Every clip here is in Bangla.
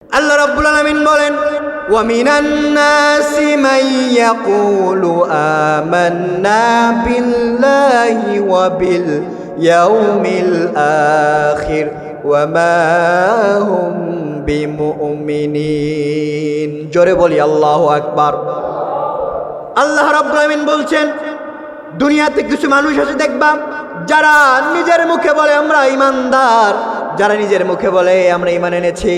আল্লাহ রাব্বুল আলামিন বলেন, ওয়া মিনান নাসি মান ইয়াকুলু আমান্না বিল্লাহি ওয়া বিল ইয়াউমিল আখির ওয়া মা হুম বিমুমিনিন। জোরে বলি আল্লাহু আকবার। আল্লাহ রাব্বুল আলামিন বলছেন, দুনিয়াতে কিছু মানুষ আছে দেখবা, যারা নিজের মুখে বলে আমরা ঈমানদার, যারা নিজের মুখে বলে আমরা ঈমান এনেছি,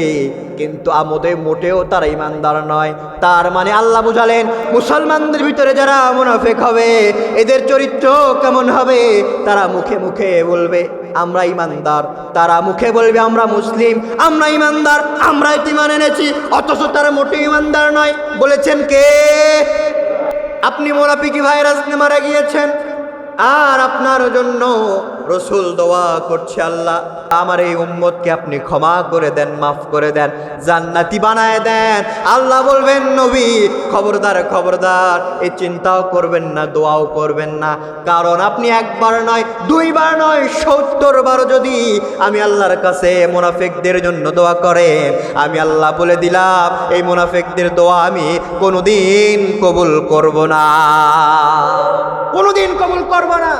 কিন্তু আমোদে মোটেও তারা ঈমানদার নয়। তার মানে আল্লাহ বুঝালেন, মুসলমানদের ভিতরে যারা মুনাফিক হবে, এদের চরিত্র কেমন হবে? তারা মুখে মুখে বলবে আমরা ঈমানদার, তারা মুখে বলবে আমরা মুসলিম, আমরা ঈমানদার, আমরা ঈমান এনেছি, অথচ তারা মোটেও ঈমানদার নয়। বলেছেন কে? আপনি মুনাফিকি ভাইরাস নিয়ে মারা গিয়েছেন, আর আপনার জন্য রসুল দোয়া করছে, আল্লাহ আমার এই উম্মতকে আপনি ক্ষমা করে দেন, মাফ করে দেন, জান্নাতি বানায় দেন। আল্লাহ বলবেন, নবী খবরদার খবরদার, এই চিন্তাও করবেন না, দোয়াও করবেন না, কারণ আপনি একবার নয়, দুইবার নয়, 70 বার যদি আমি আল্লাহর কাছে মুনাফিকদের জন্য দোয়া করেন, আমি আল্লাহ বলে দিলাম এই মুনাফিকদের দোয়া আমি কোনোদিন কবুল করব না, কোনোদিন কবুল করব না।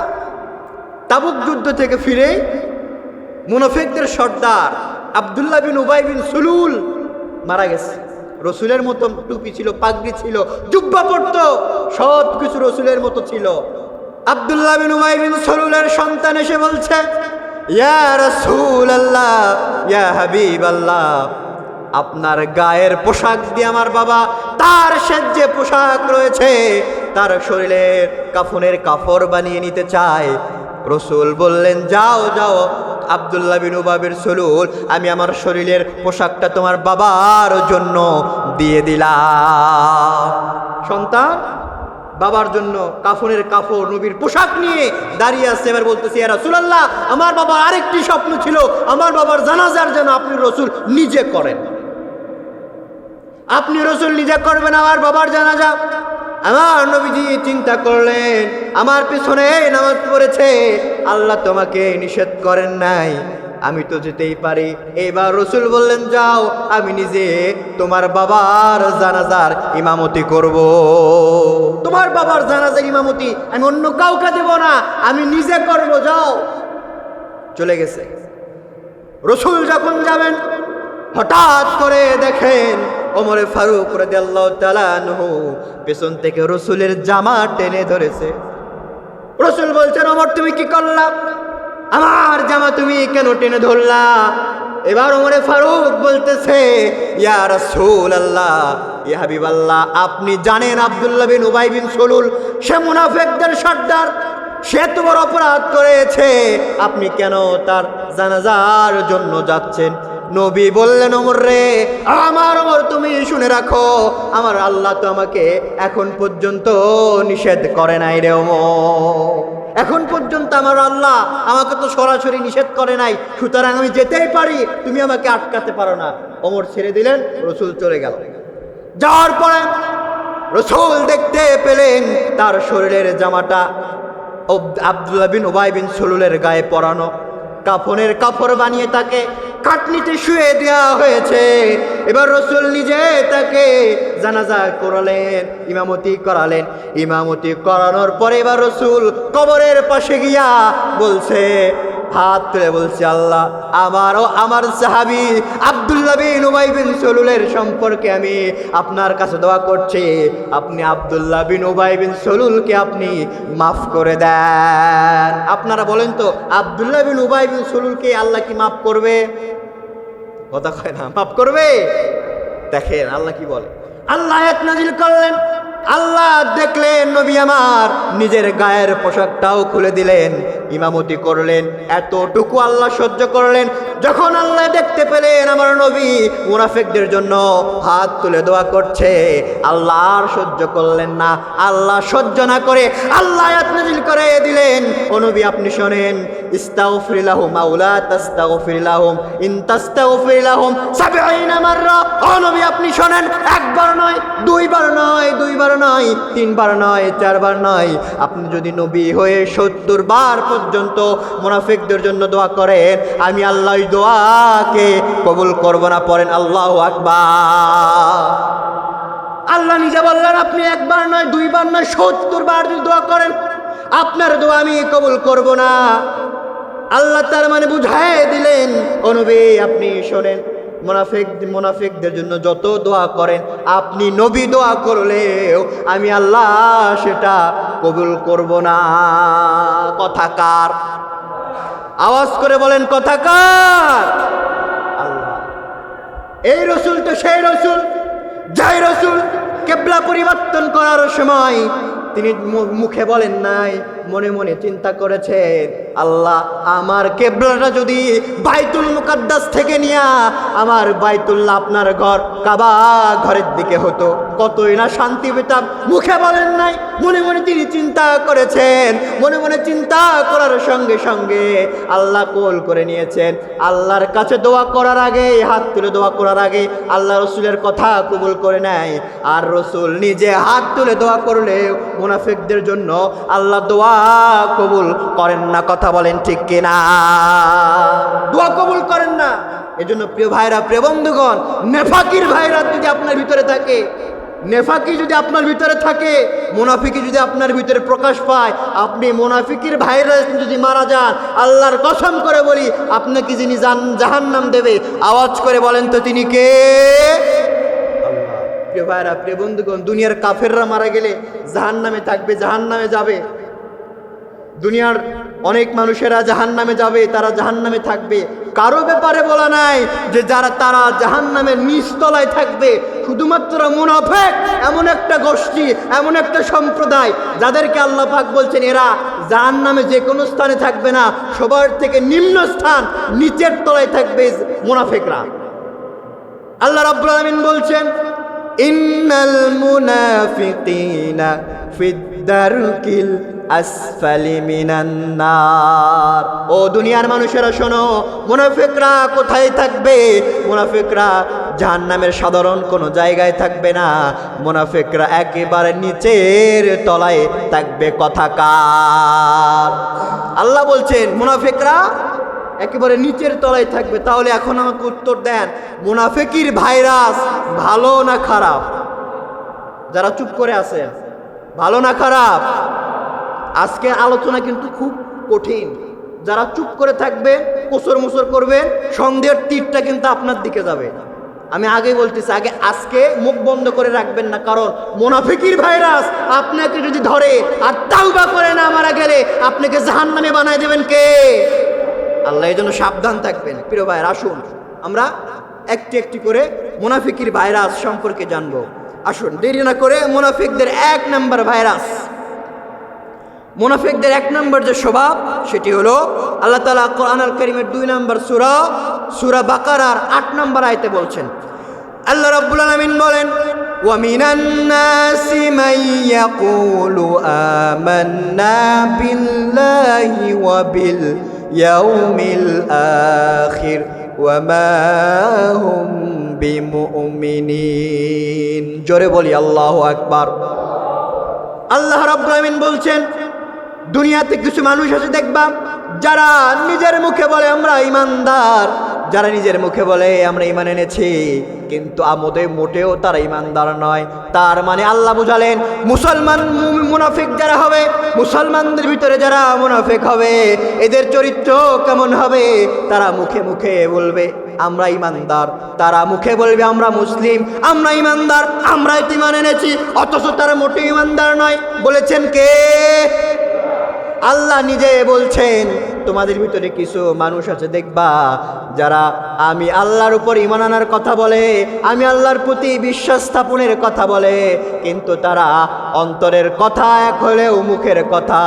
তাবুক যুদ্ধ থেকে ফিরে মুনাফিকদের সর্দার আব্দুল্লাহ বিন উবাই বিন সুলুল মারা গেছে। রসুলের মতো টুপি ছিল, পাগড়ি ছিল, জুব্বা পরতো, সব কিছু রসুলের মতো ছিল। আব্দুল্লাহ বিন উবাই বিন সুলুলের সন্তান এসে বলছে, ইয়া রাসূলুল্লাহ, ইয়া হাবিবাল্লাহ, আপনার গায়ের পোশাক দিয়ে আমার বাবা, তার যে পোশাক রয়েছে, তার শরীরের কাফনের কাপড় বানিয়ে নিতে চায়। রসুল বললেন, যাও যাও আব্দুল্লাহ বিন উবাই বিন সুলুল, আমি আমার শরীরের পোশাকটা তোমার বাবার জন্য দিয়ে দিলাম। সন্তান বাবার জন্য কাফনের কাপড়, নবীর পোশাক নিয়ে দাঁড়িয়ে আছে। এবার বলতেছি, ইয়া রাসূলুল্লাহ, আমার বাবার আরেকটি স্বপ্ন ছিল, আমার বাবার জানাজার যেন আপনি রসুল নিজে করেন। আপনি রসুল নিজে করবেন আমার বাবার জানাজা। আমার নবীজি চিন্তা করলেন, আমার পিছনে নামাজ পড়েছে, আল্লাহ তোমাকে নিষেধ করেন নাই, আমি তো যেতেই পারি। এবার রসুল বললেন, যাও, আমি নিজে তোমার বাবার জানাজার ইমামতি করব। তোমার বাবার জানাজার ইমামতি আমি অন্য কাউকে দেব না, আমি নিজে করব, যাও। চলে গেছে। রসুল যখন যাবেন, হঠাৎ করে দেখেন ওমরে ফারুক রাদিয়াল্লাহু তাআলা আনহু পেছন থেকে রসুলের জামা টেনে ধরেছে। রসুল বলছেন, ওমর তুমি কি করলা? আমার জামা তুমি কেন টেনে ধরলা? এবার ওমরে ফারুক বলতেছে, ইয়া রাসূলুল্লাহ, ইয়া হাবিবাল্লাহ, আপনি জানেন আব্দুল্লাহ বিন উবাই বিন সুলুল সে মুনাফিকদের সর্দার, সে তো বড় অপরাধ করেছে, আপনি কেন তার জানাজার জন্য যাচ্ছেন? নবী বললেন, ওমর রে, আমার ওমর তুমি শুনে রাখো, আমার আল্লাহ তো আমাকে এখন পর্যন্ত নিষেধ করে নাই রে ওমর, এখন পর্যন্ত আমার আল্লাহ আমাকে তো সরাসরি নিষেধ করে নাই, সুতরাং আমি যেতেই পারি, তুমি আমাকে আটকাতে পারো না। ওমর ছেড়ে দিলেন, রসুল চলে গেল। যাওয়ার পরে রসুল দেখতে পেলেন তার শরীরের জামাটা আব্দুল্লাহ বিন উবাই বিন সুলুলের গায়ে পরানো, কাফনের কাপড় বানিয়ে তাকে কাটনিতে শুয়ে দেওয়া হয়েছে। এবার রসুল নিজে তাকে জানাজা করালেন, ইমামতি করালেন। ইমামতি করানোর পরে এবার রসুল কবরের পাশে গিয়া বলছে, হাত তুলে বলছে, আল্লাহ আমারও আমার সাহাবী আব্দুল্লাহ বিন উবাই বিন সুলুলের সম্পর্কে আমি আপনার কাছে দোয়া করছি, আপনি আব্দুল্লাহ বিন উবাই বিন সুলুলকে আপনি মাফ করে দেন। আপনারা বলেন তো, আব্দুল্লাহ বিন উবাই বিন সুলুলকে আল্লাহ কি মাফ করবে? কথা কয় না, মাফ করবে? দেখেন আল্লাহ কি বলে। আল্লাহ আয়াত নাজিল করলেন, আল্লাহ দেখলেন নবী আমার নিজের গায়ের পোশাকটাও খুলে দিলেন, ইমামতি করলেন, এতটুকু আল্লাহ সহ্য করলেন। যখন আল্লাহ দেখতে পেলেন আমার নবী মুনাফিকদের জন্য হাত তুলে দোয়া করছে, আল্লাহ আর সহ্য করলেন না। আল্লাহ সহ্য না করে আল্লাহ আয়াত নাজিল করে দিলেন, ও নবী আপনি শোনেন, ইস্তাগফির লাহুম আও লা তাস্তাগফির লাহুম ইন তাস্তাগফির লাহুম 70 মাররা, ও নবী বলি আপনি শোনেন, একবার নয়, দুইবার নয়, দুইবার নয়, তিনবার নয়, চারবার নয়, আপনি যদি নবী হয়ে 70 বার পর্যন্ত মুনাফিকদের জন্য দোয়া করেন, আমি আল্লাহ ওই দোয়াকে কবুল করব না। পড়েন আল্লাহু আকবার। আল্লাহ নিজে বললেন আপনি একবার নয়, দুইবার নয়, 70 বার যদি দোয়া করেন, আপনার দোয়া আমি কবুল করব না। আল্লাহ তার মানে বুঝায় দিলেন, ও নবী আপনি শোনেন, মুনাফিকদের জন্য যত দোয়া করেন, আপনি নবী দোয়া করলেও আমি আল্লাহ সেটা কবুল করব না। কথা কার? আওয়াজ করে বলেন কথা কার? আল্লাহ। এই রসুল তো সেই রসুল, যাই রসুল কিবলা পরিবর্তন করার সময় তিনি মুখে বলেন নাই, মনে মনে চিন্তা করেছেন, আল্লাহ আমার কিবলাটা যদি বাইতুল মুকাদ্দাস থেকে নিয়া আমার বাইতুল্লাহ আপনার ঘর কাবা ঘরের দিকে হতো, কতই না শান্তি পেতাম। মুখে বলেন নাই, মনে মনে তিনি চিন্তা করেছেন। মনে মনে চিন্তা করার সঙ্গে সঙ্গে আল্লাহ কোল করে নিয়েছেন। আল্লাহর কাছে দোয়া করার আগে, হাত তুলে দোয়া করার আগে আল্লাহ রসুলের কথা কবুল করে নেয়। আর রসুল নিজে হাত তুলে দোয়া করলে মুনাফিকদের জন্য আল্লাহ দোয়া কবুল করেন না। কথা বলেন ঠিক কিনা? দোয়া কবুল করেন না। এজন্য প্রিয় ভাইরা, প্রিয় বন্ধুগণ, নেফাকির ভাইরা যদি আপনার ভিতরে থাকে, নেফাকি যদি আপনার ভিতরে থাকে, মুনাফিকি যদি আপনার ভিতরে প্রকাশ পায়, আপনি মুনাফিকির ভাইরা যদি মারা যান, আল্লাহর কসম করে বলি আপনাকে যিনি জাহান্নাম দেবে, আওয়াজ করে বলেন তো তিনি কে? আল্লাহ। প্রিয় ভাইরা, প্রিয় বন্ধুগণ, দুনিয়ার কাফেররা মারা গেলে জাহান্নামে থাকবে, জাহান্নামে যাবে। দুনিয়ার অনেক মানুষেরা জাহান্নামে যাবে, তারা জাহান্নামে থাকবে। কারো ব্যাপারে বলা নাই যে তারা জাহান্নামের নিচতলায় থাকবে। শুধুমাত্র মুনাফিক এমন একটা গোষ্ঠী, এমন একটা সম্প্রদায় যাদেরকে আল্লাহ পাক বলছেন এরা জাহান্নামে যে কোনো স্থানে থাকবে না, সবার থেকে নিম্ন স্থান, নিচের তলায় থাকবে মুনাফিকরা। আল্লাহ রাব্বুল আলামিন বলছেন, ইন্নাল মুনাফিকিনা ফিদ-দারকিল আসফালি মিনান নার। ও দুনিয়ার মানুষেরা শোনো, মুনাফিকরা কোথায় থাকবে? মুনাফিকরা জাহান্নামের সাধারণ কোনো জায়গায় থাকবে না, মুনাফিকরা একেবারে নিচের তলায় থাকবে। কথা কার? আল্লাহ বলছেন মুনাফিকরা একেবারে নিচের তলায় থাকবে। তাহলে এখন আমাকে উত্তর দেন, মুনাফিকির ভাইরাস ভালো না খারাপ? যারা চুপ করে আছেন, ভালো না খারাপ? আজকে আলোচনা কিন্তু খুব কঠিন। যারা চুপ করে থাকবে, কোসর মুসর করবেন, সন্দেহের তীরটা কিন্তু আপনার দিকে যাবে। আমি আগেই বলতেছি, আজকে মুখ বন্ধ করে রাখবেন না, কারণ মুনাফিকির ভাইরাস আপনাকে যদি ধরে আর তাওবা করে না মারা গেলে আপনাকে জাহান্নামে বানায় দেবেন কে? আল্লাহ। এই জন্য সাবধান থাকবেন। প্রিয় ভাইরা, আসুন আমরা একটি একটি করে মুনাফিকির ভাইরাস সম্পর্কে জানবো। আসুন দেরি না করে মুনাফিকদের 1 নম্বর ভাইরাস, মুনাফিকদের 1 নম্বর যে স্বভাব, সেটি হলো আল্লাহ তাআলা কোরআনুল কারীমের 2 নম্বর সূরা বাকারার 8 নম্বর আয়াতে বলছেন, আল্লাহ রাব্বুল আলামিন বলেন, ওয়া মিনান নাসি মান ইয়াকুলু আমান্না বিল্লাহি ওয়া বিল ইয়াউমিল আখির ওয়া মা হুম বিমুমিনিন। জোরে বলি আল্লাহু আকবার। আল্লাহ রাব্বুল আলামিন বলছেন, দুনিয়াতে কিছু মানুষ আছে দেখবা, যারা নিজের মুখে বলে আমরা ঈমানদার, যারা নিজের মুখে বলে আমরা ঈমান এনেছি, কিন্তু আমোদে মোটেও তারা ঈমানদার নয়। তার মানে আল্লাহ বুঝালেন, মুসলমান মুনাফিক যারা হবে, মুসলমানদের ভিতরে যারা মুনাফিক হবে, এদের চরিত্র কেমন হবে? তারা মুখে মুখে বলবে আমরা ঈমানদার, তারা মুখে বলবে আমরা মুসলিম, আমরা ঈমানদার, আমরা ঈমান এনেছি, অথচ তারা মোটেও ঈমানদার নয়। বলেছেন কে? আল্লাহ নিজে বলছেন, তোমাদের ভিতরে কিছু মানুষ আছে দেখবা, যারা আমি আল্লাহর উপর ঈমান আনার কথা বলে, আমি আল্লাহর প্রতি বিশ্বাস স্থাপনের কথা বলে, কিন্তু তারা অন্তরের কথা এক হলেও মুখের কথা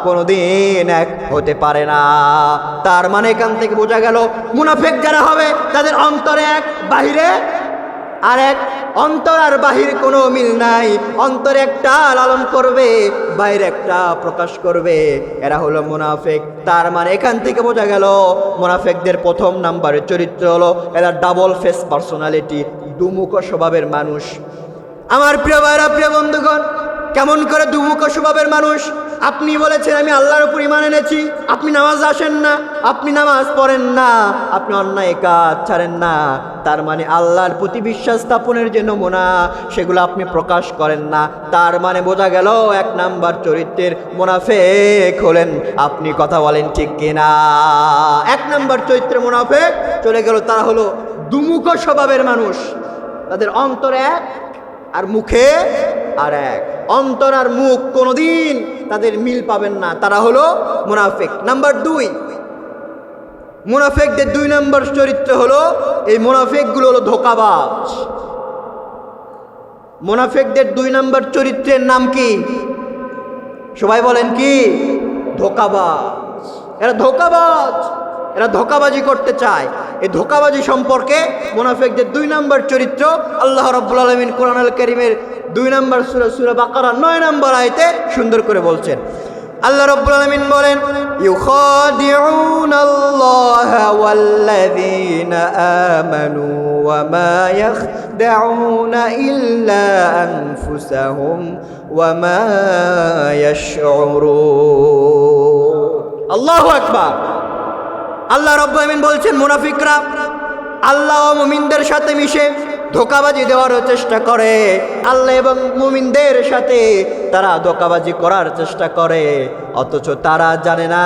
কোনোদিন এক হতে পারে না। তার মানে এখান থেকে বোঝা গেল, মুনাফিক যারা হবে তাদের অন্তরে এক, বাহিরে আর এক। অন্তর আর বাহির কোনো মিল নাই। অন্তরে একটা লালন করবে, বাইরে একটা প্রকাশ করবে, এরা হলো মুনাফিক। তার মানে এখান থেকে বোঝা গেল মুনাফিকদের 1 নম্বরের চরিত্র হলো এরা ডাবল ফেস পার্সোনালিটি, দুমুখ স্বভাবের মানুষ। আমার প্রিয় ভাইরা, প্রিয় বন্ধুগণ, কেমন করে দুমুখ স্বভাবের মানুষ? আপনি বলেছেন আমি আল্লাহর উপর ঈমান এনেছি, আপনি নামাজ আসেন না, আপনি নামাজ পড়েন না, আপনি অন্যায় কাজ ছাড়েন না, তার মানে আল্লাহর প্রতি বিশ্বাস স্থাপনের যে নমুনা সেগুলো আপনি প্রকাশ করেন না। তার মানে বোঝা গেল 1 নাম্বার চরিত্রের মুনাফিক হলেন আপনি। কথা বলেন ঠিক কিনা? 1 নাম্বার চরিত্রের মুনাফিক চলে গেল। তারা হলো দুমুখ স্বভাবের মানুষ। তাদের অন্তর এক আর মুখে আর এক। অন্তর আর মুখ কোনোদিন তাদের মিল পাবেন না। তারা হলো মুনাফিক। নাম্বার 2, মুনাফিকদের 2 নম্বর চরিত্র হলো, এই মুনাফিকগুলো হলো ধোঁকাবাজ। মুনাফিকদের 2 নম্বর চরিত্রের নাম কি? সবাই বলেন কি? ধোঁকাবাজ। এরা ধোঁকাবাজ, এরা ধোঁকাবাজি করতে চায়। এই ধোঁকাবাজি সম্পর্কে মুনাফিকদের 2 নম্বর চরিত্র আল্লাহ রাব্বুল আলামিন কোরআনুল কারীমের 2 নম্বর সূরা বাকারা 9 নম্বর আয়াতে সুন্দর করে বলছেন। আল্লাহ রাব্বুল আলামিন বলেন, ইউখাদিউনাল্লাহা ওয়াল্লাযীনা আমানু ওয়া মা ইয়াখদাউনা ইল্লা আনফুসাহুম ওয়া মা ইয়াশউরুন। আল্লাহু আকবার। আল্লাহ রাব্বুল আলামিন বলছেন, মুনাফিকরা আল্লাহ ও মুমিনদের সাথে মিশে ধোঁকাবাজি দেওয়ার চেষ্টা করে। আল্লাহ এবং মুমিনদের সাথে তারা ধোঁকাবাজি করার চেষ্টা করে, অথচ তারা জানে না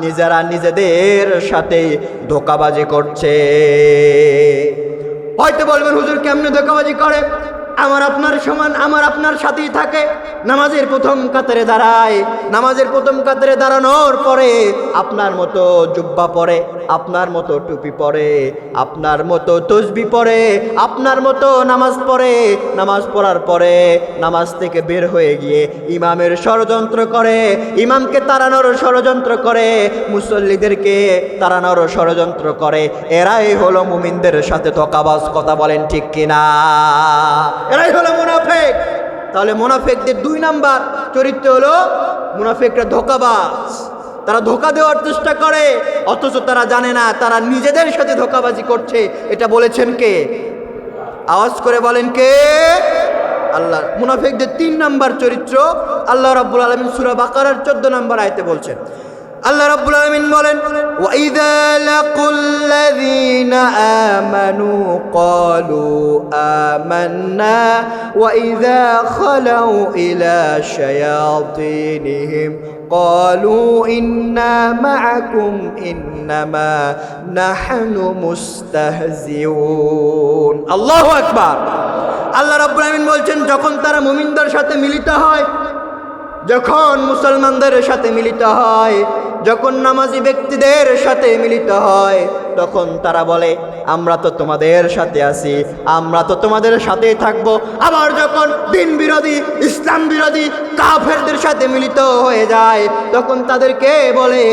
নিজেরা নিজেদের সাথে ধোঁকাবাজি করছে। হয়তো বলবেন, হুজুর কেমনে ধোঁকাবাজি করে? আমার আপনার সমান, আমার আপনার সাথেই থাকে, নামাজের প্রথম কাতারে দাঁড়ায়, নামাজের প্রথম কাতারে দাঁড়ানোর পরে আপনার মতো জুব্বা পরে, আপনার মতো টুপি পরে, আপনার মতো তসবি পরে, আপনার মতো নামাজ পড়ে, নামাজ পড়ার পরে নামাজ থেকে বের হয়ে গিয়ে ইমামের ষড়যন্ত্র করে, ইমামকে তাড়ানোর ষড়যন্ত্র করে, মুসল্লিদেরকে তাড়ানোর ষড়যন্ত্র করে। এরাই হলো মুমিনদের সাথে ধোঁকাবাজ। কথা বলেন ঠিক কিনা? এরাই হলো মুনাফিক। তাহলে মুনাফিকদের 2 নাম্বার চরিত্র হলো মুনাফিকরা ধোঁকাবাজ। তারা ধোঁকা দেওয়ার চেষ্টা করে, অথচ তারা জানে না তারা নিজেদের সাথে ধোঁকাবাজি করছে। এটা বলেছেন কে? আওয়াজ করে বলেন কে? আল্লাহ। মুনাফিকদের 3 নাম্বার চরিত্র আল্লাহ রাব্বুল আলামিন সূরা বাকারার 14 নম্বর আয়াতে বলছেন। আল্লাহ রাব্বুল আলামিন বলেন, ওয়া ইযা লাকুল্লাযীনা আমানু ক্বালু আমান্না ওয়া ইযা খালাউ ইলা শায়াতিনহিম ক্বালু ইন্না মাআকুম ইন্নামা নাহনু মুস্তাহজিউন। আল্লাহু আকবার। আল্লাহ রাব্বুল আলামিন বলছেন, যখন তারা মুমিনদের সাথে মিলিত হয়, যখন মুসলমানদের সাথে মিলিত হয়, যখন নামাজি ব্যক্তিদের সাথে মিলিত হয়, তখন তারা বলে আমরা তো তোমাদের সাথে আছি, আমরা তো তোমাদের সাথেই থাকবো। আবার যখন দিন বিরোধী, ইসলাম বিরোধী কাফেরদের সাথে মিলিত হয়ে যায়, তখন তাদেরকে বলে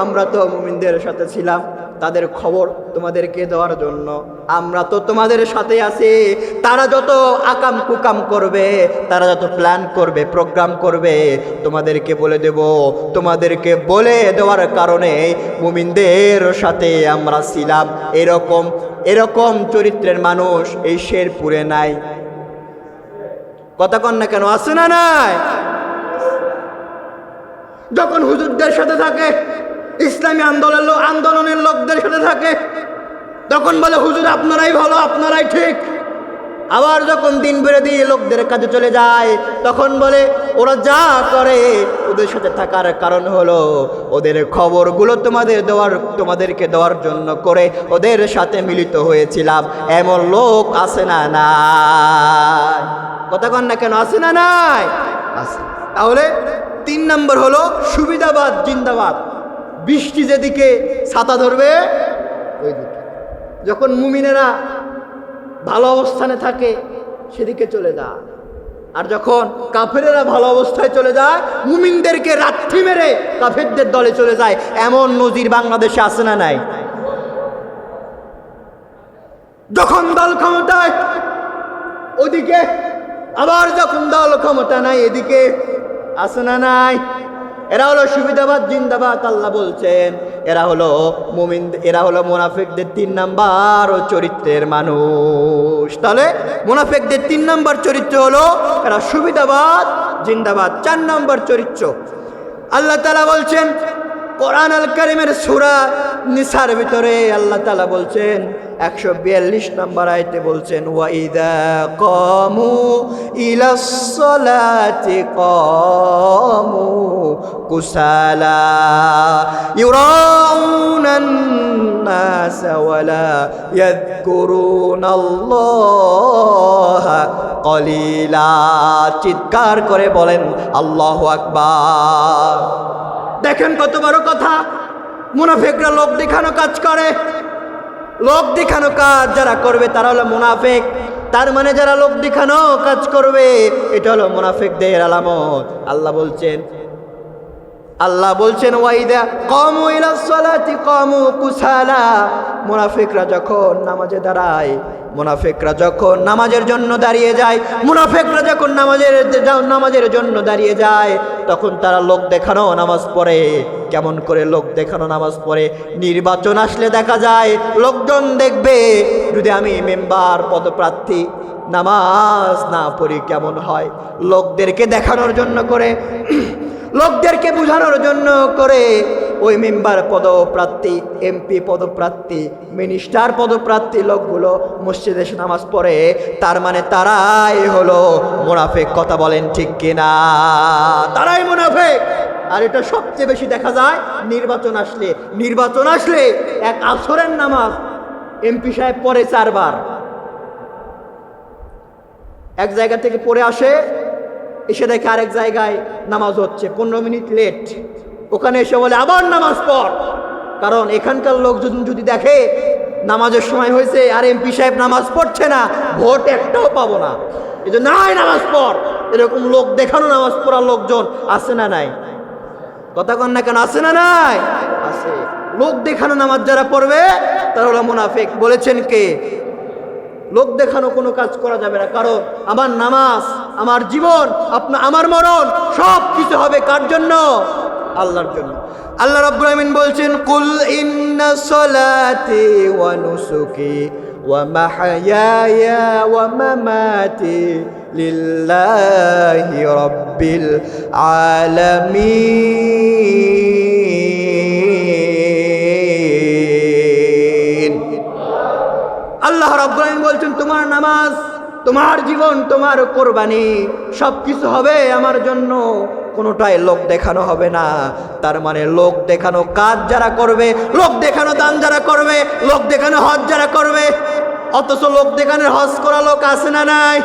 আমরা তো মুমিনদের সাথে ছিলাম, তাদের খবর তোমাদেরকে দেওয়ার জন্য আমরা তো তোমাদের সাথে আছি। তারা যত আকাম কুকাম করবে, তারা যত প্ল্যান করবে, প্রোগ্রাম করবে, তোমাদেরকে বলে দেব। তোমাদেরকে বলে দেওয়ার কারণে মুমিনদের সাথে আমরা ছিলাম। এরকম এরকম চরিত্রের মানুষ এই শেরপুরে নাই। কথা কন না কেন? আছে না নাই? যখন হুজুরদের সাথে থাকে, ইসলামী আন্দোলনের লোকদের সাথে থাকে, তখন বলে হুজুর আপনারাই ভালো, আপনারাই ঠিক। আবার যখন দিন বিরোধী লোকদের কাছে চলে যায়, তখন বলে ওরা যা করে ওদের সাথে থাকার কারণ হলো ওদের খবরগুলো তোমাদেরকে দেওয়ার জন্য করে ওদের সাথে মিলিত হয়েছিলাম। এমন লোক আছে না নাই? কথা কন না কেন? আছে না নাই? আছে। তাহলে 3 নম্বর হলো সুবিধাবাদ জিন্দাবাদ। বৃষ্টি যেদিকে ছাতা ধরবে ওই দিকে। যখন মুমিনেরা ভালো অবস্থানে থাকে সেদিকে চলে যায়, আর যখন কাফেরেরা ভালো অবস্থায় চলে যায়, মুমিনদেরকে রাত্রি মেরে কাফেরদের দলে চলে যায়। এমন নজির বাংলাদেশে আছে না নাই? যখন দল ক্ষমতায় ওদিকে, আবার যখন দল ক্ষমতা নাই এদিকে। আছে না নাই? এরা হলো সুবিধাবাদ জিন্দাবাদ। আল্লাহ বলছেন এরা হলো মুমিন, এরা হলো মুনাফিকদের 3 নাম্বার চরিত্রের মানুষ। তাহলে মুনাফিকদের 3 নাম্বার চরিত্র হলো এরা সুবিধাবাদ জিন্দাবাদ। 4 নাম্বার চরিত্র আল্লাহ তাআলা বলছেন কোরআন আল কারীমের সূরা নিসার ভিতরে আল্লাহ তাআলা বলছেন 142 নম্বর আয়াতে বলছেন ওয়াইদা কামু ইলাস সালাতি কামু কুসালা ইউরাউনান নাস ওয়ালা ইয়াযকুরুনাল্লাহা কলিলা। চিৎকার করে বলেন আল্লাহু আকবার। দেখেন কত বড় কথা। মুনাফিকরা লোক দেখানো কাজ করে। লোক দেখানো কাজ যারা করবে তারা হলো মুনাফিক। তার মানে যারা লোক দেখানো কাজ করবে এটা হলো মুনাফিকদের আলামত। আল্লাহ বলছেন ওয়াইদা কামু ইলাস সালাতি কামু কুসালা। মুনাফিকরা যখন নামাজে দাঁড়ায়, মুনাফিকরা যখন নামাজের জন্য দাঁড়িয়ে যায়, মুনাফিকরা যখন নামাজের জন্য দাঁড়িয়ে যায় তখন তারা লোক দেখানো নামাজ পড়ে। কেমন করে লোক দেখানো নামাজ পড়ে? নির্বাচন আসলে দেখা যায় লোকজন দেখবে যদি আমি মেম্বার পদপ্রার্থী নামাজ না পড়ি কেমন হয়। লোকদেরকে দেখানোর জন্য করে, লোকদেরকে বোঝানোর জন্য করে ওই মেম্বার পদপ্রার্থী, এমপি পদপ্রার্থী, মিনিস্টার পদপ্রার্থী লোকগুলো মসজিদে এসে নামাজ পড়ে। তার মানে তারাই হলো মুনাফিক। কথা বলেন ঠিক কিনা? তারাই মুনাফিক। আর এটা সবচেয়ে বেশি দেখা যায় নির্বাচন আসলে। নির্বাচন আসলে এক আসরের নামাজ এমপি সাহেব পড়ে 4 বার। এক জায়গা থেকে পড়ে আসে, এসে দেখে আরেক জায়গায় নামাজ হচ্ছে, 15 মিনিট লেট। ওখানে এসে বলে আবার নামাজ পড়। কারণ এখানকার লোকজন যদি দেখে নামাজের সময় হয়েছে আর এমপি সাহেব নামাজ পড়ছে না, ভোট একটাও পাবো না। এই জন্য নাই নামাজ পড়। এরকম লোক দেখানো নামাজ পড়ার লোকজন আছে না নাই? কথা কন না কেন? আছে না নাই? আছে। লোক দেখানো নামাজ যারা পড়বে তারা হলো মুনাফিক। বলেছেন কে? লোক দেখানো কোনো কাজ করা যাবে না। কারণ আমার নামাজ, আমার জীবন, আমার মরণ সব কিছু হবে কার জন্য? আল্লাহর জন্য। আল্লাহ রাব্বুল আলামিন বলছেন কুল ইন্না সলাতি ওয়া নুসুকি ওয়া মাহইয়ায়া ওয়া মামাতি লিল্লাহি রাব্বিল আলামিন। আল্লাহ রাব্বুল আলামিন বলছেন তোমার নামাজ, তোমার জীবন, তোমার কোরবানি সব কিছু হবে আমার জন্য, কোনোটাই লোক দেখানো হবে না। তার মানে লোক দেখানো কাজ যারা করবে, লোক দেখানো দান যারা করবে, লোক দেখানো হজ যারা করবে, অথচ লোক দেখানোর হজ করা লোক আছে না নাই?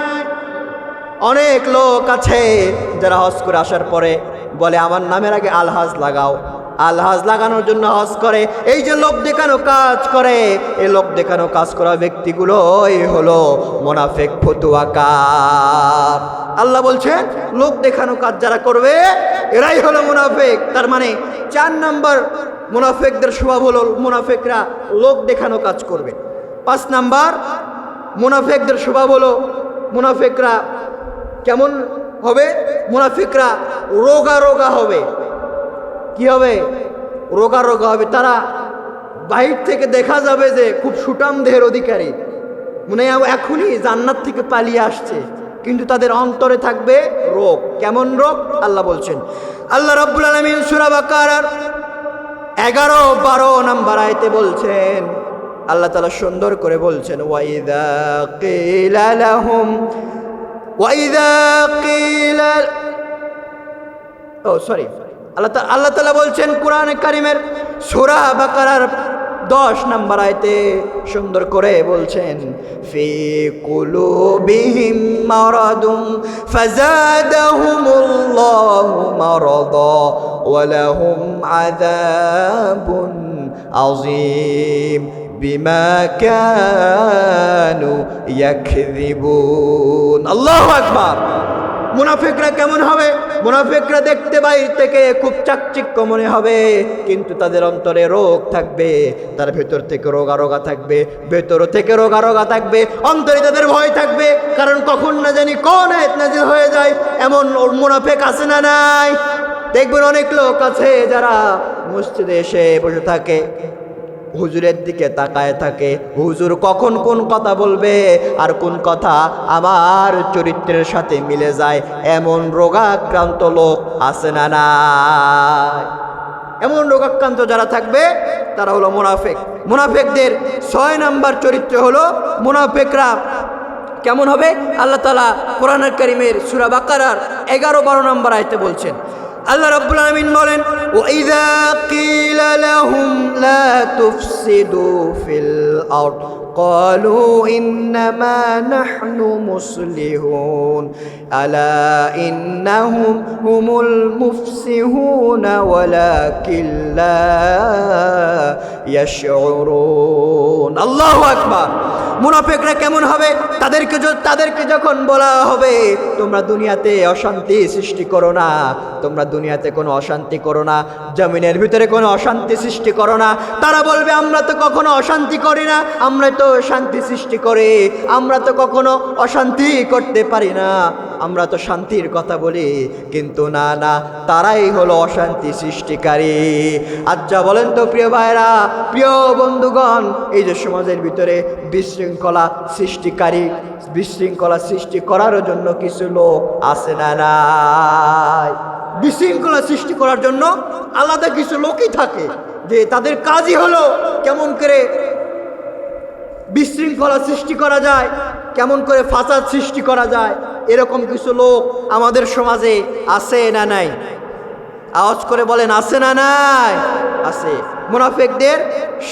অনেক লোক আছে যারা হজ করে আসার পরে বলে আমার নামের আগে আলহাজ লাগাও। আলহাজ লাগানোর জন্য হজ করে। এই যে লোক দেখানো কাজ করে, এই লোক দেখানো কাজ করা ব্যক্তিগুলোই হলো মুনাফিক ফতুয়াকার। আল্লাহ বলছেন লোক দেখানো কাজ যারা করবে এরাই হলো মুনাফিক। তার মানে 4 নাম্বার মুনাফিকদের স্বভাব হলো মুনাফিকরা লোক দেখানো কাজ করবে। 5 নাম্বার মুনাফিকদের স্বভাব হলো মুনাফিকরা কেমন হবে? মুনাফিকরা রোগা রোগা হবে। কি হবে? রোগা রোগা হবে। তারা বাইরে থেকে দেখা যাবে যে খুব সুঠাম দেহের অধিকারী, মনে হয় এখনই জান্নাত থেকে পালিয়ে আসছে, কিন্তু তাদের অন্তরে থাকবে রোগ। কেমন রোগ? আল্লাহ বলছেন। আল্লাহ রাব্বুল আলামিন সূরা বাকারার 11-12 নম্বর আয়াতে বলছেন, আল্লাহ তাআলা সুন্দর করে বলছেন ওয়াইদা কিলা লাহুম আল্লাহ তাআলা বলছেন কুরআনে কারীমের সূরা বাকারার 10 নম্বর আয়াতে সুন্দর করে বলছেন ফি কুলুবিহিম মারাদুম ফাযাদাহুমুল্লাহু মারাদা ওয়া লাহুম আযাবুন আযীম বিমা কানু ইয়াকযিবুন। আল্লাহু আকবার। মুনাফিকরা কেমন হবে? মুনাফিকরা দেখতে বাইরে থেকে খুব চাকচিক্য মনে হবে, কিন্তু তাদের অন্তরে রোগ থাকবে। তার ভেতর থেকে রোগা রোগা থাকবে, ভেতর থেকে রোগা রোগা থাকবে, অন্তরে তাদের ভয় থাকবে। কারণ কখন না জানি কোন আয়াত নাযিল হয়ে যায়, এমন মুনাফিক আছে না নাই? দেখবেন অনেক লোক আছে যারা মসজিদে এসে বসে থাকে, হুজুরের দিকে তাকায় থাকে, হুজুর কখন কোন কথা বলবে আর কোন কথা আমার চরিত্রের সাথে মিলে যায়, এমন রোগাক্রান্ত লোক আছে না নাই? এমন রোগাক্রান্ত যারা থাকবে তারা হলো মুনাফিক। মুনাফিকদের 6 নাম্বার চরিত্র হলো, মুনাফিকরা কেমন হবে? আল্লাহ তাআলা কোরআনুল কারীমের সূরা বাকারার 11-12 নম্বর আয়াতে বলছেন। আল্লাহ রাব্বুল আলামিন বলেন, ওয়াইযা কিলা লাহুম লা তুফসিদু ফিল আরদ ক্বালু ইন্নামা নাহনু মুসলিহুন আলা ইন্নাহুম হুমুল মুফসিহুন ওয়ালাকিন লা ইয়াশউরুন। আল্লাহু আকবার। মুনাফিকরা কেমন হবে? তাদেরকে যখন বলা হবে তোমরা দুনিয়াতে অশান্তি সৃষ্টি করো না, তোমরা দুনিয়াতে কোনো অশান্তি করো না, জমিনের ভিতরে কোনো অশান্তি সৃষ্টি করো না, তারা বলবে আমরা তো কখনো অশান্তি করি না, আমরা তো শান্তি সৃষ্টি করি, আমরা তো কখনো অশান্তি করতে পারি না, আমরা তো শান্তির কথা বলি, কিন্তু না না, তারাই হলো অশান্তি সৃষ্টিকারী। আচ্ছা বলেন তো প্রিয় ভাইরা, প্রিয় বন্ধুগণ, এই যে সমাজের ভিতরে বিশৃঙ্খলা সৃষ্টি করার জন্য কিছু লোক আছে না নাই? বিশৃঙ্খলা সৃষ্টি করার জন্য আলাদা কিছু লোকই থাকে, যে তাদের কাজই হলো কেমন করে বিশৃঙ্খলা সৃষ্টি করা যায়, কেমন করে ফাসাদ সৃষ্টি করা যায়। এরকম কিছু লোক আমাদের সমাজে আছে না নাই? আওয়াজ করে বলেন, আছে না নাই? আছে। মুনাফিকদের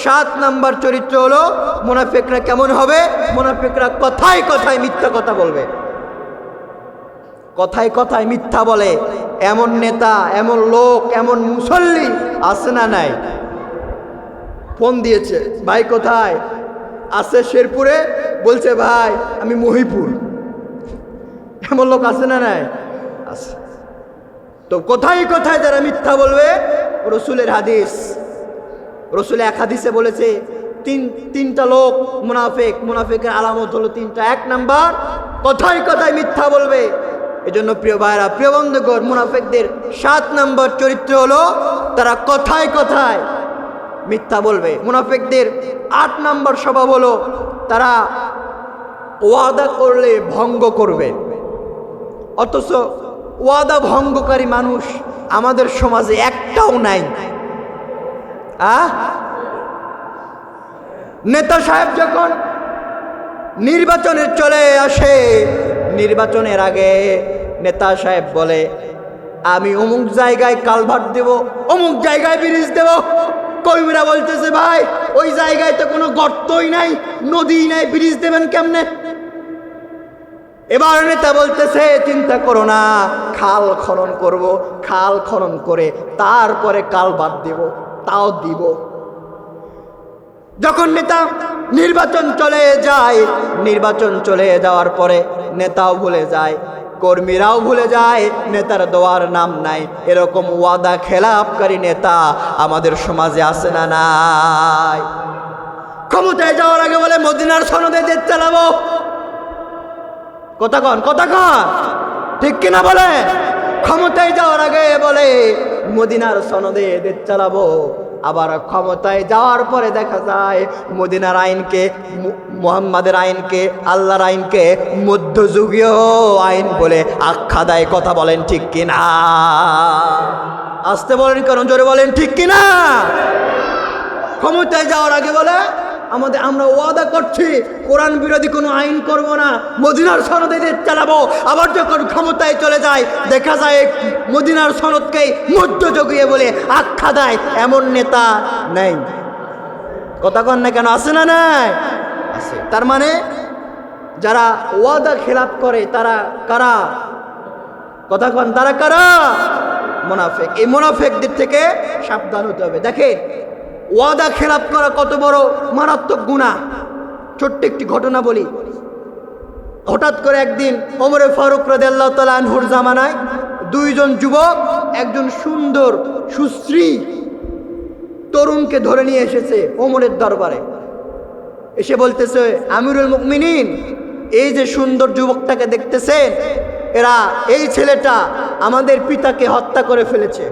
7 নাম্বার চরিত্র হলো, মুনাফিকরা কেমন হবে? মুনাফিকরা কথায় কথায় মিথ্যা কথা বলবে, কথায় কথায় মিথ্যা বলে। এমন নেতা, এমন লোক, এমন মুসল্লি আছে না নাই? ফোন দিয়েছে, ভাই কোথায়? আছে শেরপুরে, বলছে ভাই আমি মহিপুর। এমন লোক আছে না নাই? আছে। তো কোথায় কোথায় যারা মিথ্যা বলবে, রসুলের হাদিস, রসুল এক হাদিসে বলেছে তিনটা লোক মুনাফিক, মুনাফিকের আলামত হলো 3টা। 1 নাম্বার, কথায় কথায় মিথ্যা বলবে। এজন্য প্রিয় ভাইরা, প্রিয় বন্ধুগণ, মুনাফিকদের 7 নাম্বার চরিত্র হলো তারা কথায় কথায় মিথ্যা বলবে। মুনাফিকদের 8 নাম্বার স্বভাব হলো তারা ওয়াদা করলে ভঙ্গ করবে। অথচ ওয়াদা ভঙ্গকারী মানুষ আমাদের সমাজে একটাও নাই। নেতা সাহেব যখন নির্বাচনে চলে আসে, নির্বাচনের আগে নেতা সাহেব বলে আমি অমুক জায়গায় কালভার্ট দেব, অমুক জায়গায় ব্রিজ দেব। কর্মীরা বলতেছে ভাই ওই জায়গায় তো কোনো গর্তই নাই, নদী নাই, ব্রিজ দেবেন কেমনে? এবার নেতা বলতেছে চিন্তা করো না, খাল খনন করব, খাল খনন করে তারপরে কালভার্ট দেব, তাও দিব। যখন নেতা নির্বাচন চলে যায়, নির্বাচন চলে যাওয়ার পরে নেতাও ভুলে যায়, কর্মীরাও ভুলে যায়, নেতার দোয়ার নাম নাই। এরকম ওয়াদা খেলাপকারী নেতা আমাদের সমাজে আছে না নাই? ক্ষমতায় যাওয়ার আগে বলে মদিনার সনদে দেশ চালাবো। কথা কন ঠিক কিনা বলে? ক্ষমতায় যাওয়ার আগে বলে মদিনার সনদে দেশ চালাবো, আবার ক্ষমতায় যাওয়ার পরে দেখা যায় মদিনার আইনকে, মুহাম্মাদের আইনকে, আল্লাহর আইনকে মধ্যযুগীয় আইন বলে আখ্যা দেয়। কথা বলেন ঠিক কিনা? আসতে বলেন কারণ জোরে বলেন ঠিক কিনা? ক্ষমতায় যাওয়ার আগে বলে আমরা ওয়াদা করছি কোরআন বিরোধী কোনো আইন করব না, মদিনার সনদে দেশ চালাবো। আবার যখন ক্ষমতায় চলে যায় দেখা যায় মদিনার সনদকে মধ্যযুগীয় বলে আখ্যা দেয়। এমন নেতা নেই। কথা কন না কেন? আছে না নাই? আছে। তার মানে যারা ওয়াদা খেলাপ করে তারা কারা? কথা কন, তারা কারা? মুনাফিক। এই মুনাফিকদের থেকে সাবধান হতে হবে। দেখেন ওয়াদা খেলাপ করা কত বড় মারাত্মক গুনাহ। ছোট্ট একটি ঘটনা বলি। হঠাৎ করে একদিন ওমর ফারুক রাদিয়াল্লাহু তাআলা আনহুর জামানায় 2 জন যুবক একজন সুন্দর সুশ্রী তরুণকে ধরে নিয়ে এসেছে ওমরের দরবারে। এসে বলতেছে আমিরুল মুমিনিন, এই যে সুন্দর যুবকটাকে দেখতেছেন, এই ছেলেটা আমাদের পিতাকে হত্যা করে ফেলেছে।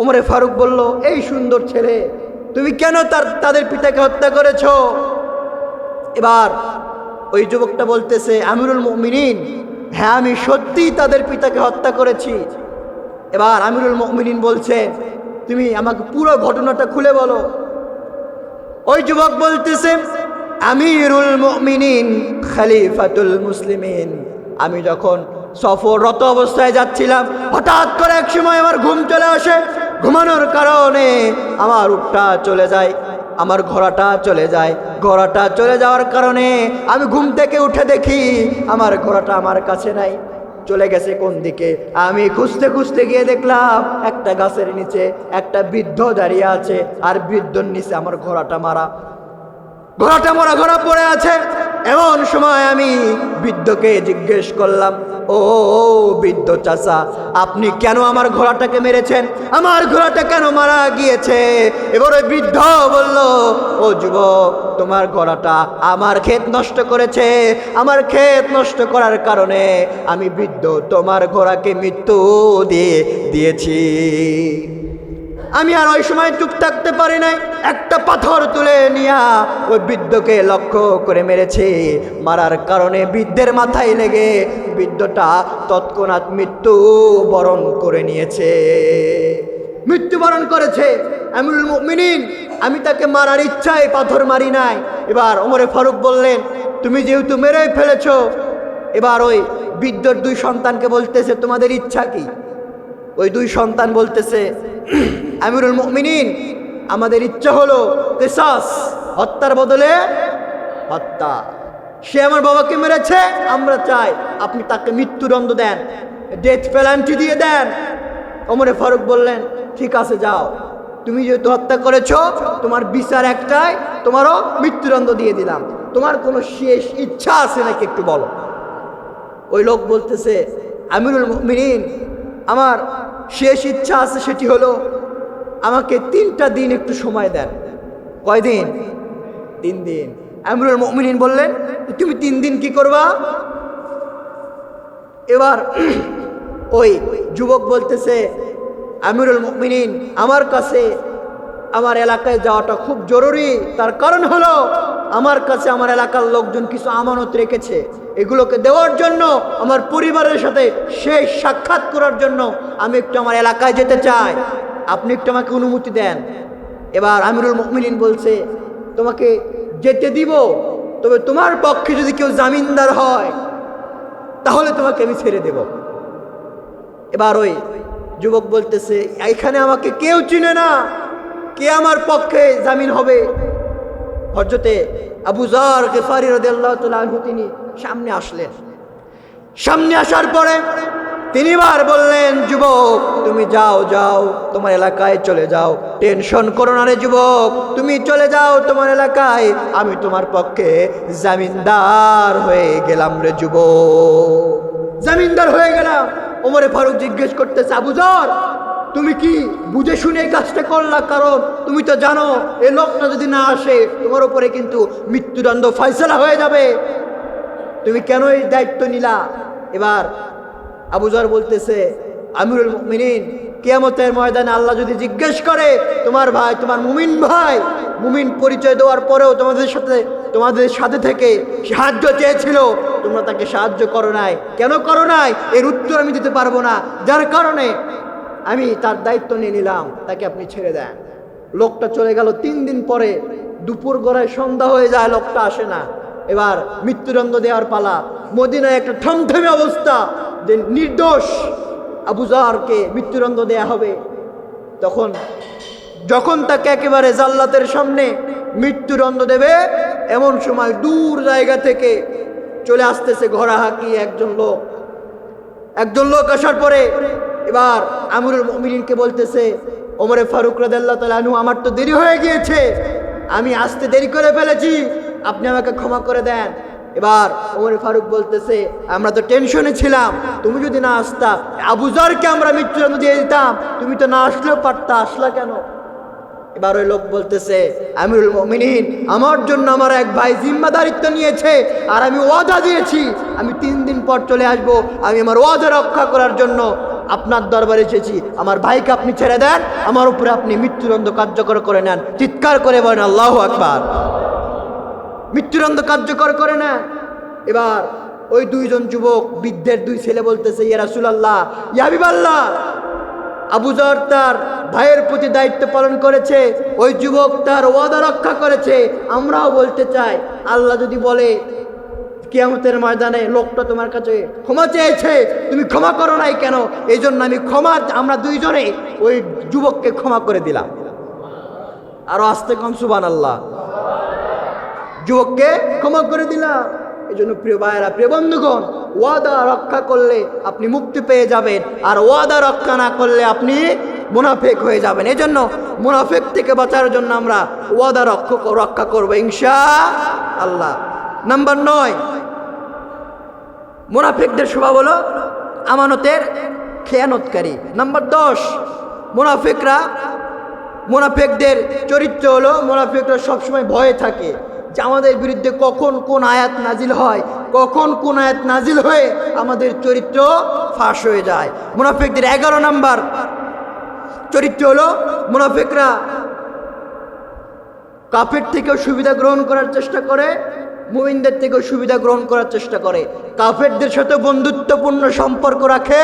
ওমরে ফারুক বলল, এই সুন্দর ছেলে, তুমি কেন তাদের পিতাকে হত্যা করেছো? এবার ওই যুবকটা বলতেছে, আমিরুল মুমিনিন, হ্যাঁ আমি সত্যিই তাদের পিতাকে হত্যা করেছি। এবার আমিরুল মুমিনিন বলছে, তুমি আমাকে পুরো ঘটনাটা খুলে বলো। ওই যুবক বলতেছে, আমিরুল মুমিনিন খলিফাতুল মুসলিমিন, আমি যখন সফররত অবস্থায় যাচ্ছিলাম, হঠাৎ করে এক সময় আমার ঘুম চলে আসে। ঘুমানোর কারণে আমার উটটা চলে যায়, আমার ঘোড়াটা চলে যায়। ঘোড়াটা চলে যাওয়ার কারণে আমি ঘুম থেকে উঠে দেখি আমার ঘোড়াটা আমার কাছে নাই, চলে গেছে কোন দিকে। আমি খুঁজতে খুঁজতে গিয়ে দেখলাম একটা গাছের নিচে একটা বৃদ্ধ দাঁড়িয়ে আছে, আর বৃদ্ধর নিচে আমার ঘোড়াটা মারা ঘোড়া পড়ে আছে। এমন সময় আমি বৃদ্ধকে জিজ্ঞেস করলাম, ও বৃদ্ধ চাচা, আপনি কেন আমার ঘোড়াটাকে মেরেছেন? আমার ঘোড়াটা কেন মারা গিয়েছে? এবার ওই বৃদ্ধ বলল, ও যুবক, তোমার ঘোড়াটা আমার ক্ষেত নষ্ট করেছে। আমার ক্ষেত নষ্ট করার কারণে আমি বৃদ্ধ তোমার ঘোড়াকে মৃত্যু দিয়েছি। আমি আর ওই সময় চুপ থাকতে পারি নাই, একটা পাথর তুলে নিয়ে ওই বৃদ্ধকে লক্ষ্য করে মেরেছে। মারার কারণে বৃদ্ধের মাথায় লেগে বৃদ্ধটা তৎক্ষণাৎ মৃত্যুবরণ করে নিয়েছে, মৃত্যুবরণ করেছে। আমিরুল মুমিনিন, আমি তাকে মারার ইচ্ছায় পাথর মারি নাই। এবার ওমরে ফারুক বললেন, তুমি যেহেতু মেরেই ফেলেছ, এবার ওই বৃদ্ধর দুই সন্তানকে বলতেছে, তোমাদের ইচ্ছা কি? ওই দুই সন্তান বলতেছে, আমিরুল মুমিনিন, আমাদের ইচ্ছা হলো কিসাস, হত্যার বদলে হত্যা। সে আমার বাবাকে মেরেছে, আমরা চাই আপনি তাকে মৃত্যুদণ্ড দেন, ডেথ পেনাল্টি দিয়ে দেন। ওমরে ফারুক বললেন, ঠিক আছে, যাও, তুমি যেহেতু হত্যা করেছো, তোমার বিচার একটাই, তোমারও মৃত্যুদণ্ড দিয়ে দিলাম। তোমার কোনো শেষ ইচ্ছা আছে নাকি একটু বলো। ওই লোক বলতেছে, আমিরুল মুমিনিন, আমার শেষ ইচ্ছা আছে, সেটি হলো আমাকে 3টা দিন একটু সময় দেন। কয়দিন? 3 দিন। আমিরুল মুমিনিন বললেন, তুমি 3 দিন কি করবা? এবার ওই যুবক বলতেছে, আমিরুল মুমিনিন, আমার কাছে আমার এলাকায় যাওয়াটা খুব জরুরি। তার কারণ হলো আমার কাছে আমার এলাকার লোকজন কিছু আমানত রেখেছে, এগুলোকে দেওয়ার জন্য, আমার পরিবারের সাথে শেষ সাক্ষাৎ করার জন্য আমি একটু আমার এলাকায় যেতে চাই, আপনি একটু আমাকে অনুমতি দেন। এবার আমিরুল মুমিনিন বলছে, তোমাকে যেতে দিব, তবে তোমার পক্ষে যদি কেউ জামিনদার হয় তাহলে তোমাকে আমি ছেড়ে দেব। এবার ওই যুবক বলতেছে, এখানে আমাকে কেউ চিনে না, কে আমার পক্ষে জামিন হবে? হযরতে আবু যর গিফারি রাদিয়াল্লাহু তাআলা আনহু তিনি সামনে আসলেন। সামনে আসার পরে তিনি বার বললেন, যুবক, তুমি যাও, তোমার এলাকায় চলে যাও, টেনশন করো না রে যুবক, তুমি চলে যাও তোমার এলাকায়, আমি তোমার পক্ষে জামিনদার হয়ে গেলাম রে যুবক, জামিনদার হয়ে গেলাম। ওমরে ফারুক জিজ্ঞেস করতেছে, আবু যর, তুমি কি বুঝে শুনে এই কাজটা করলা? কারণ তুমি তো জানো এই লোকটা যদি না আসে তোমার উপরে কিন্তু মৃত্যুদণ্ড ফয়সালা হয়ে যাবে, তুমি কেন এই দায়িত্ব নিলা? এবার আবু যর বলতেছে, আমিরুল মুমিনিন, কিয়ামতের ময়দানে আল্লাহ যদি জিজ্ঞেস করে, তোমার ভাই, তোমার মুমিন ভাই, মুমিন পরিচয় দেওয়ার পরেও তোমাদের সাথে থেকে সাহায্য চেয়েছিল, তোমরা তাকে সাহায্য করো নাই, কেন করো নাই? এর উত্তর আমি দিতে পারবো না, যার কারণে আমি তার দায়িত্ব নিয়ে নিলাম, তাকে আপনি ছেড়ে দেন। লোকটা চলে গেল। 3 দিন পরে দুপুর গড়ায় সন্ধ্যা হয়ে যায়, লোকটা আসে না। এবার মৃত্যুদণ্ড দেওয়ার পালা। মদিনায় একটা থমথমে অবস্থা, যে নির্দোষ আবু যরকে মৃত্যুদণ্ড দেয়া হবে। যখন তাকে একেবারে জাল্লাতের সামনে মৃত্যুদণ্ড দেবে, এমন সময় দূর জায়গা থেকে চলে আসতেছে ঘোড়া হাঁকিয়ে একজন লোক আসার পরে এবার আমিরুল মুমিনিনকে বলতেছে, ওমরে ফারুক রাদিয়াল্লাহু তাআলা আনহু, আমার তো দেরি হয়ে গিয়েছে, আমি আসতে দেরি করে ফেলেছি, আপনি আমাকে ক্ষমা করে দেন। এবার ওমরে ফারুক বলতেছে, আমরা তো টেনশনে ছিলাম, তুমি যদি না আসতা আবু যরকে আমরা মৃত্যুদণ্ড দিয়ে দিতাম, তুমি তো না আসলেও পারতা, আসলা কেন? এবার ওই লোক বলতেছে, আমিরুল মুমিনিন, আমার জন্য আমার এক ভাই জিম্মাদারিত্ব নিয়েছে, আর আমি ওয়াদা দিয়েছি আমি 3 দিন পর চলে আসব। আমি আমার ওয়াদা রক্ষা করার জন্য আপনার দরবারে এসেছি। আমার ভাইকে আপনি ছেড়ে দেন, আমার উপরে আপনি মৃত্যুদণ্ড কার্যকর করে নেন। চিৎকার করে বলেন আল্লাহু আকবার। মৃত্যুদণ্ড কার্যকর করে নেন। এবার ওই 2 জন যুবক, বৃদ্ধের 2 ছেলে বলতেছে, ইয়া রাসূলুল্লাহ, ইয়া হাবিবাল্লাহ, আবু যর তার ভাইয়ের প্রতি দায়িত্ব পালন করেছে, ওই যুবক তার ওয়াদা রক্ষা করেছে। আমরাও বলতে চাই, আল্লাহ যদি বলে কিয়ামতের ময়দানে লোকটা তোমার কাছে ক্ষমা চেয়েছে, তুমি ক্ষমা করো নাই কেন? এই জন্য আমরা 2 জনে ওই যুবককে ক্ষমা করে দিলাম। আরো আস্তে কম সুবহানাল্লাহ। যুবককে ক্ষমা করে দিলাম। এই জন্য প্রিয় ভাইয়েরা, প্রিয় বন্ধুগণ, ওয়াদা রক্ষা করলে আপনি মুক্তি পেয়ে যাবেন, আর ওয়াদা রক্ষা না করলে আপনি মুনাফিক হয়ে যাবেন। এই জন্য মুনাফিক থেকে বাঁচার জন্য আমরা ওয়াদা রক্ষা করবো ইনশাআল্লাহ। নাম্বার 9, মুনাফিকদের স্বভাব হলো আমানতের খেয়ানতকারী। নাম্বার 10, মুনাফিকদের চরিত্র হলো, মুনাফিকরা সবসময় ভয়ে থাকে যে আমাদের বিরুদ্ধে কখন কোন আয়াত নাজিল হয়, কখন কোন আয়াত নাজিল হয়ে আমাদের চরিত্র ফাঁস হয়ে যায়। মুনাফিকদের 11 নাম্বার চরিত্র হলো, মুনাফিকরা কাফের থেকেও সুবিধা গ্রহণ করার চেষ্টা করে, মুমিনদের থেকেও সুবিধা গ্রহণ করার চেষ্টা করে। কাফেরদের সাথে বন্ধুত্বপূর্ণ সম্পর্ক রাখে,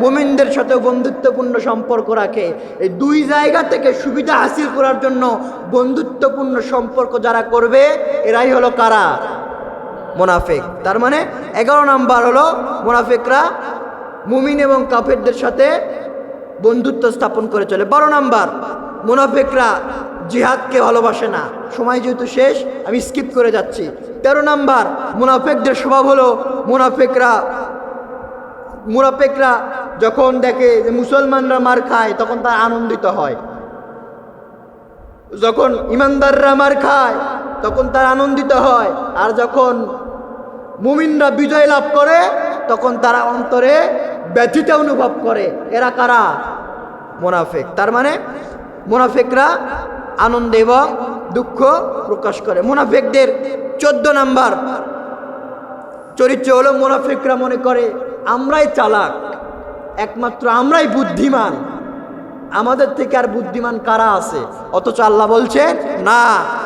মুমিনদের সাথেও বন্ধুত্বপূর্ণ সম্পর্ক রাখে। এই 2 জায়গা থেকে সুবিধা হাসিল করার জন্য বন্ধুত্বপূর্ণ সম্পর্ক যারা করবে, এরাই হলো কারা? মুনাফিক। তার মানে 11 নাম্বার হলো, মুনাফিকরা মুমিন এবং কাফেরদের সাথে বন্ধুত্ব স্থাপন করে চলে। 12 নাম্বার, মুনাফিকরা জিহাদকে ভালোবাসে না। সময় যেহেতু শেষ, আমি স্কিপ করে যাচ্ছি। 13 নাম্বার, মুনাফিকদের স্বভাব হলো, মুনাফিকরা যখন দেখে যে মুসলমানরা মার খায় তখন তারা আনন্দিত হয়, যখন ইমানদাররা মার খায় তখন তারা আনন্দিত হয়, আর যখন মুমিনরা বিজয় লাভ করে তখন তারা অন্তরে ব্যথিত অনুভব করে। এরা কারা? মুনাফিক। তার মানে মুনাফিকরা আনন্দ এবং দুঃখ প্রকাশ করে। মুনাফিকদের 14 নাম্বার চরিত্র হলো, মুনাফিকরা মনে করে আমরাই চালাক, একমাত্র আমরাই বুদ্ধিমান, আমাদের থেকে আর বুদ্ধিমান কারা আছে? অথচ আল্লাহ বলছেন না,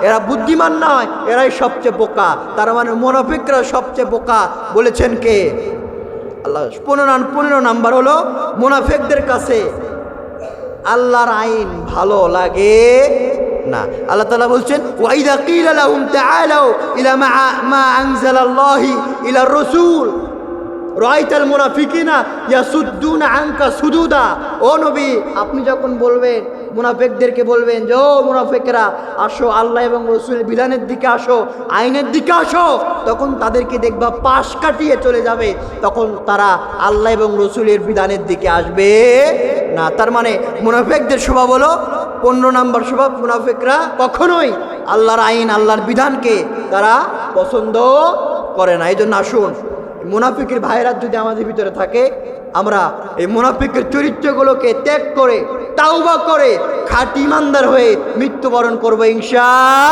এরা বুদ্ধিমান নয়, এরাই সবচেয়ে বোকা। তার মানে মুনাফিকরা সবচেয়ে বোকা বলেছেন কে? আল্লাহ। 15 নাম্বার হলো, মুনাফিকদের কাছে আল্লাহর আইন ভালো লাগে না। আল্লাহ তাআলা বলছেন, ওয়াইদা কিলা লাহুম তাআলাউ ইলা মা আনজালাল্লাহি ইলা রাসূল রাআইতাল মুনাফিকিনা ইয়াসুদ্দুনা আনকা সুদুদা। ও নবী, আপনি যখন বলবেন, মুনাফিকদেরকে বলবেন যে ও মুনাফিকরা আসো, আল্লাহ এবং রাসূলের বিধানের দিকে আসো, আইনের দিকে আসো, তখন তাদেরকে দেখবা পাশ কাটিয়ে চলে যাবে, তখন তারা আল্লাহ এবং রাসূলের বিধানের দিকে আসবে না। তার মানে মুনাফিকদের স্বভাব হলো, 15 নাম্বার স্বভাব, মুনাফিকরা কখনোই আল্লাহর আইন, আল্লাহর বিধানকে তারা পছন্দ করে না। এই জন্য আসুন, মুনাফিকের ভাইরাত যদি আমাদের ভিতরে থাকে, আমরা এই মুনাফিকের চরিত্রগুলোকে ত্যাগ করে তাওবা করে খাঁটি ইমানদার হয়ে মৃত্যুবরণ করবো ইনশাআল্লাহ।